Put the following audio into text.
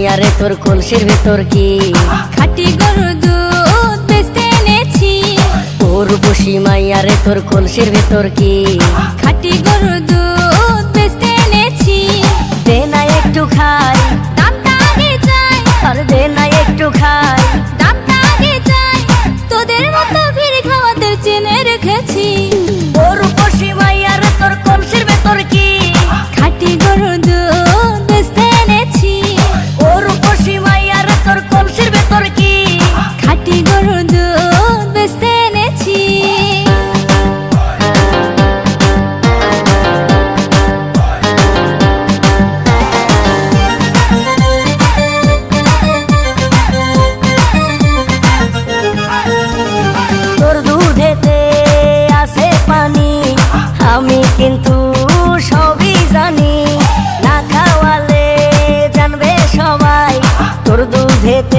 মাইয়া রে তোর কলসির ভেতর কি খাঁটি গরুর দুধ বেচতে এনেছি। ও রূপসী মাইয়া রে তোর কলসির ভেতর কি খাঁটি গরুর দুধ বেচতে এনেছি। দে না একটু খাই, দামটা আগে চাই, আর দে না একটু খাই। দামটা আগে চাই, তোদের মতো ভিড় খাওয়াদের চেনে রেখেছি। ও রূপসী মাইয়া রে তোর কলসির ভেতর কি খাঁটি গরুর দুধ বেচতে এনেছি। ও রূপসী মাইয়া রে তোর কলসির ভেতর কি খাঁটি গরুর দুধ বেচতে এনেছি। তোর দুধেতে আছে পানি, আমি কিন্তু সবই জানি। না খাওয়ালে জানবে সবাই তোর দুধেতে